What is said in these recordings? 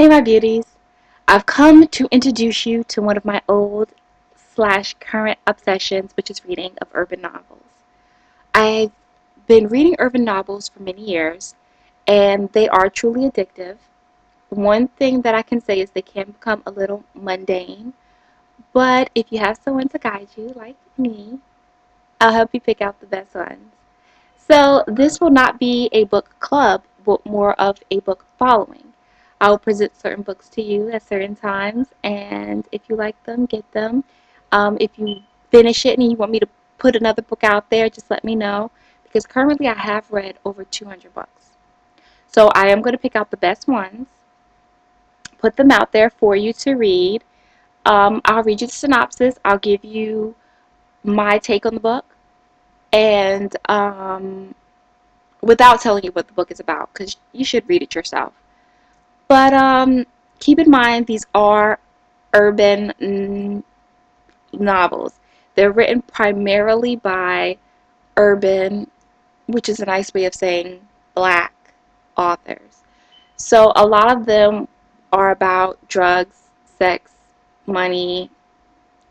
Hey, my beauties. I've come to introduce you to one of my old slash current obsessions, which is reading of urban novels. I've been reading urban novels for many years, and they are truly addictive. One thing that I can say is they can become a little mundane, but if you have someone to guide you, like me, I'll help you pick out the best ones. So this will not be a book club, but more of a book following. I'll present certain books to you at certain times, and if you like them, get them. If you finish it and you want me to put another book out there, just let me know, because currently I have read over 200 books. So I am going to pick out the best ones, put them out there for you to read. I'll read you the synopsis. I'll give you my take on the book, and without telling you what the book is about, because you should read it yourself. But keep in mind, these are urban novels. They're written primarily by urban, which is a nice way of saying black authors. So a lot of them are about drugs, sex, money,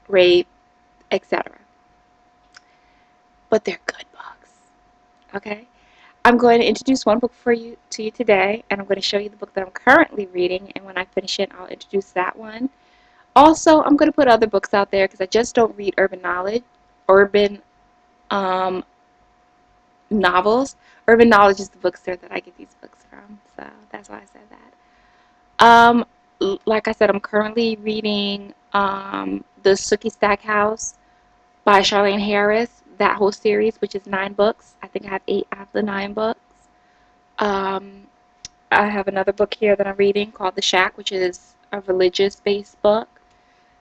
rape, etc. But they're good books. Okay? I'm going to introduce one book for you to you today, and I'm going to show you the book that I'm currently reading, and when I finish it, I'll introduce that one. Also, I'm going to put other books out there because I just don't read urban um, novels. Urban knowledge is the bookstore that I get these books from, so that's why I said that. Like I said, I'm currently reading The Sookie Stackhouse by Charlaine Harris, that whole series, which is 9 books. I think I have 8 out of the 9 books. Um, I have another book here that I'm reading called The Shack, which is a religious-based book.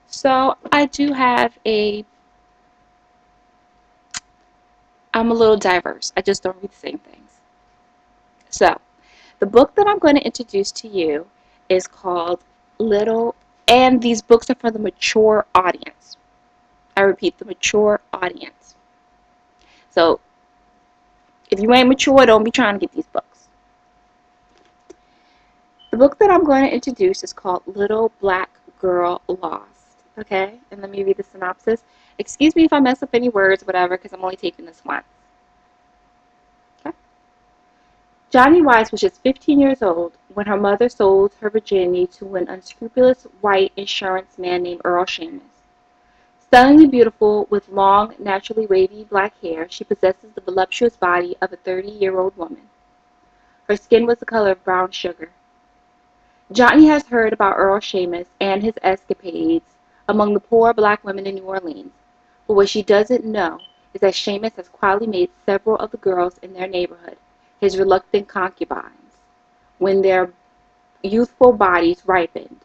So I do have I'm a little diverse. I just don't read the same things. So the book that I'm going to introduce to you is called Little, and these books are for the mature audience. I repeat, the mature audience. So if you ain't mature, don't be trying to get these books. The book that I'm going to introduce is called Little Black Girl Lost. Okay? And let me read the synopsis. Excuse me if I mess up any words, whatever, because I'm only taping this once. Okay? Johnny Wise was just 15 years old when her mother sold her virginity to an unscrupulous white insurance man named Earl Shamus. Stunningly beautiful, with long, naturally wavy black hair, she possesses the voluptuous body of a 30-year-old woman. Her skin was the color of brown sugar. Johnny has heard about Earl Shamus and his escapades among the poor black women in New Orleans, but what she doesn't know is that Shamus has quietly made several of the girls in their neighborhood his reluctant concubines when their youthful bodies ripened,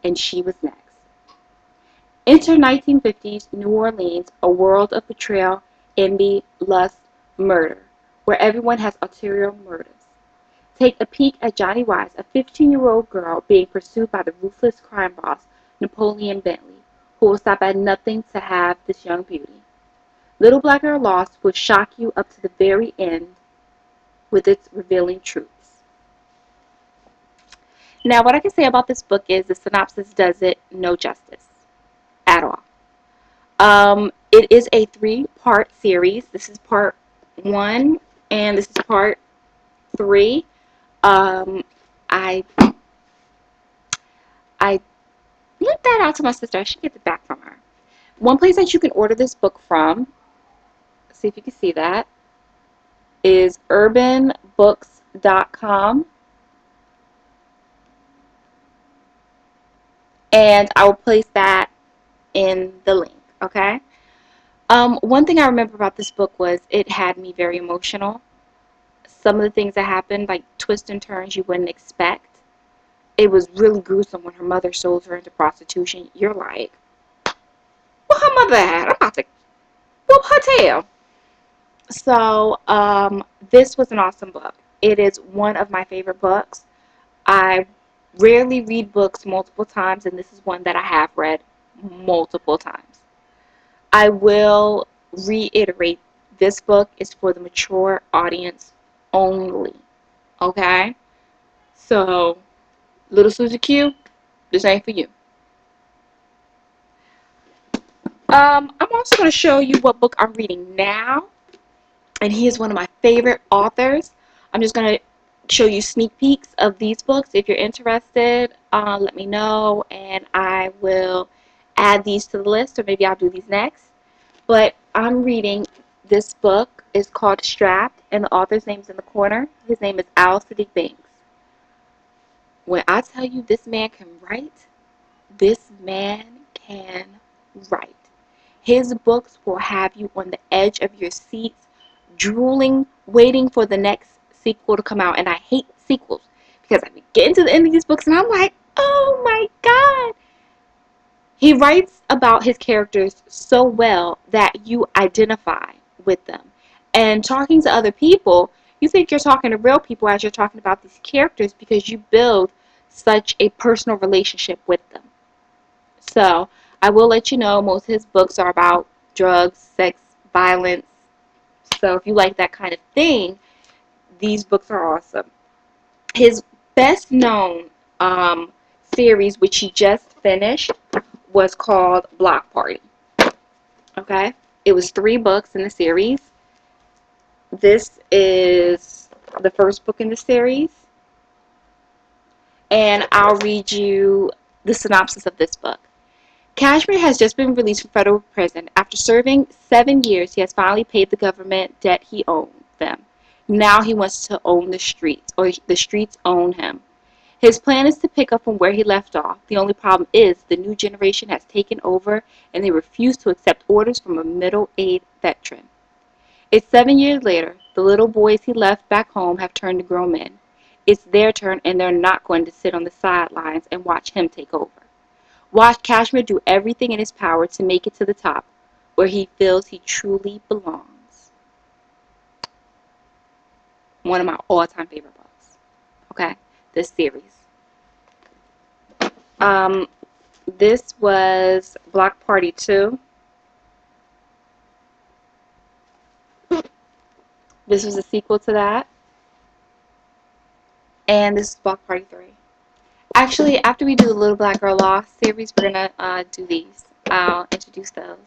and she was next. Enter 1950s New Orleans, a world of betrayal, envy, lust, murder, where everyone has ulterior motives. Take a peek at Johnny Wise, a 15-year-old girl being pursued by the ruthless crime boss, Napoleon Bentley, who will stop at nothing to have this young beauty. Little Black Girl Lost will shock you up to the very end with its revealing truths. Now, what I can say about this book is the synopsis does it no justice at all. It is a 3-part series. This is part 1, and this is part 3. Um, I I lent that out to my sister. I should get it back from her. One place that you can order this book from, see if you can see that, is urbanbooks.com. And I will place that in the link, okay? One thing I remember about this book was it had me very emotional. Some of the things that happened, like twists and turns you wouldn't expect. It was really gruesome when her mother sold her into prostitution. You're like, what her mother had? I'm about to whoop her tail. So, this was an awesome book. It is one of my favorite books. I rarely read books multiple times, and this is one that I have read multiple times. I will reiterate, this book is for the mature audience only. Okay? So, Little Susie Q, this ain't for you. I'm also going to show you what book I'm reading now. And he is one of my favorite authors. I'm just going to show you sneak peeks of these books. If you're interested, let me know, and I will add these to the list, or maybe I'll do these next. But I'm reading this book. It's called Strapped, and the author's name's in the corner. His name is Al Sadiq Banks. When I tell you this man can write, this man can write. His books will have you on the edge of your seats, drooling, waiting for the next sequel to come out. And I hate sequels because I get into the end of these books and I'm like, oh my God. He writes about his characters so well that you identify with them. And talking to other people, you think you're talking to real people as you're talking about these characters because you build such a personal relationship with them. So I will let you know most of his books are about drugs, sex, violence. So if you like that kind of thing, these books are awesome. His best known series, which he just finished, was called Block Party. Okay? It was 3 books in the series. This is the first book in the series. And I'll read you the synopsis of this book. Kashmir has just been released from federal prison. After serving 7 years, he has finally paid the government debt he owed them. Now he wants to own the streets, or the streets own him. His plan is to pick up from where he left off. The only problem is the new generation has taken over and they refuse to accept orders from a middle-aged veteran. It's 7 years later. The little boys he left back home have turned to grown men. It's their turn and they're not going to sit on the sidelines and watch him take over. Watch Kashmir do everything in his power to make it to the top, where he feels he truly belongs. One of my all-time favorite books. Okay, this series. This was Block Party 2. This was a sequel to that. And this is Block Party 3. Actually, after we do the Little Black Girl Lost series, we're going to do these. I'll introduce those.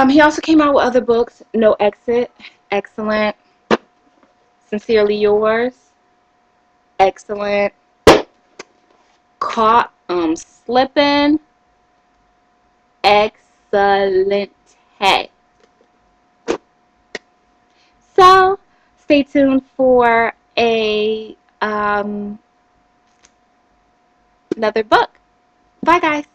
He also came out with other books. No Exit. Excellent. Sincerely Yours. Excellent. Caught Slipping. Excellent. So, stay tuned for a another book. Bye, guys.